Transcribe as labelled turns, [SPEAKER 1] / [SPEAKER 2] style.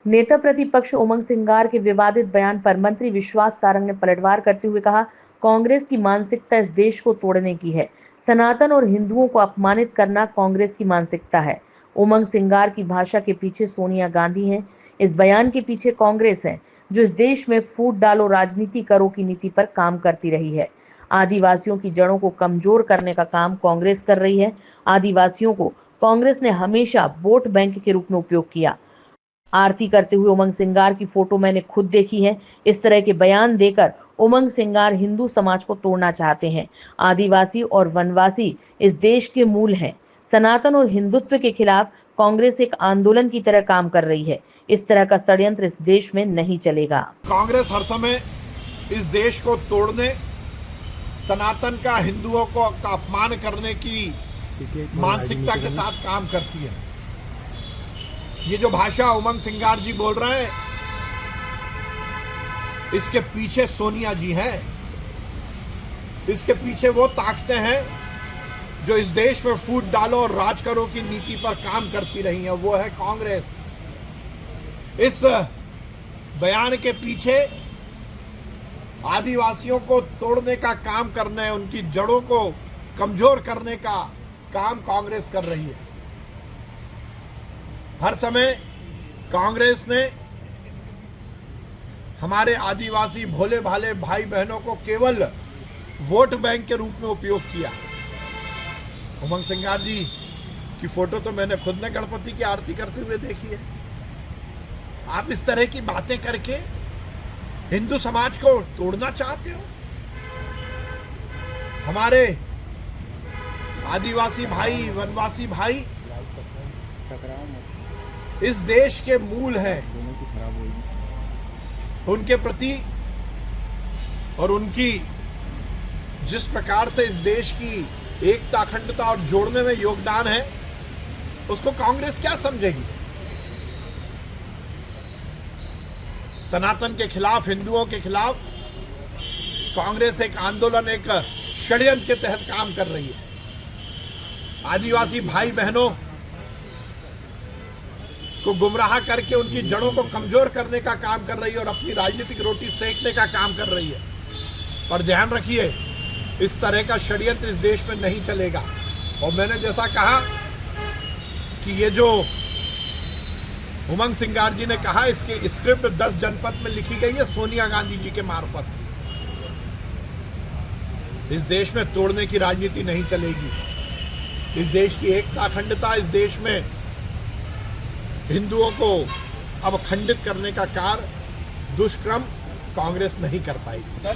[SPEAKER 1] नेता प्रतिपक्ष उमंग सिंगार के विवादित बयान पर मंत्री विश्वास सारंग ने पलटवार करते हुए कहा, कांग्रेस की मानसिकता इस देश को तोड़ने की है। सनातन और हिंदुओं को अपमानित करना कांग्रेस की मानसिकता है। उमंग सिंगार की भाषा के पीछे सोनिया गांधी हैं। इस बयान के पीछे कांग्रेस है, जो इस देश में फूट डालो राजनीति करो की नीति पर काम करती रही है। आदिवासियों की जड़ों को कमजोर करने का काम कांग्रेस कर रही है। आदिवासियों को कांग्रेस ने हमेशा वोट बैंक के रूप में उपयोग किया। आरती करते हुए उमंग सिंगार की फोटो मैंने खुद देखी है। इस तरह के बयान देकर उमंग सिंगार हिंदू समाज को तोड़ना चाहते हैं। आदिवासी और वनवासी इस देश के मूल हैं। सनातन और हिंदुत्व के खिलाफ कांग्रेस एक आंदोलन की तरह काम कर रही है। इस तरह का षड्यंत्र इस देश में नहीं चलेगा।
[SPEAKER 2] कांग्रेस हर समय इस देश को तोड़ने, सनातन का, हिंदुओं को का अपमान करने की मानसिकता के साथ काम करती है। ये जो भाषा उमंग सिंगार जी बोल रहे हैं, इसके पीछे सोनिया जी हैं। इसके पीछे वो ताकतें हैं जो इस देश में फूट डालो और राज करो की नीति पर काम करती रही हैं। वो है कांग्रेस। इस बयान के पीछे आदिवासियों को तोड़ने का काम करने, उनकी जड़ों को कमजोर करने का काम कांग्रेस कर रही है। हर समय कांग्रेस ने हमारे आदिवासी भोले भाले भाई बहनों को केवल वोट बैंक के रूप में उपयोग किया। उमंग सिंगार जी की फोटो तो मैंने खुद ने गणपति की आरती करते हुए देखी है। आप इस तरह की बातें करके हिंदू समाज को तोड़ना चाहते हो। हमारे आदिवासी भाई, वनवासी भाई इस देश के मूल हैं। उनके प्रति और उनकी जिस प्रकार से इस देश की एकता, अखंडता और जोड़ने में योगदान है, उसको कांग्रेस क्या समझेगी। सनातन के खिलाफ, हिंदुओं के खिलाफ कांग्रेस एक आंदोलन, एक षड्यंत्र के तहत काम कर रही है। आदिवासी भाई बहनों को गुमराह करके उनकी जड़ों को कमजोर करने का काम कर रही है और अपनी राजनीतिक रोटी सेकने का काम कर रही है। पर ध्यान रखिए, इस तरह का षड्यंत्र इस देश में नहीं चलेगा। और मैंने जैसा कहा कि ये जो उमंग सिंगार जी ने कहा, इसकी स्क्रिप्ट 10 जनपद में लिखी गई है सोनिया गांधी जी के मार्फत। इस देश में तोड़ने की राजनीति नहीं चलेगी। इस देश की एकता, अखंडता, इस देश में हिंदुओं को अब खंडित करने का कार्य, दुष्कर्म कांग्रेस नहीं कर पाएगी।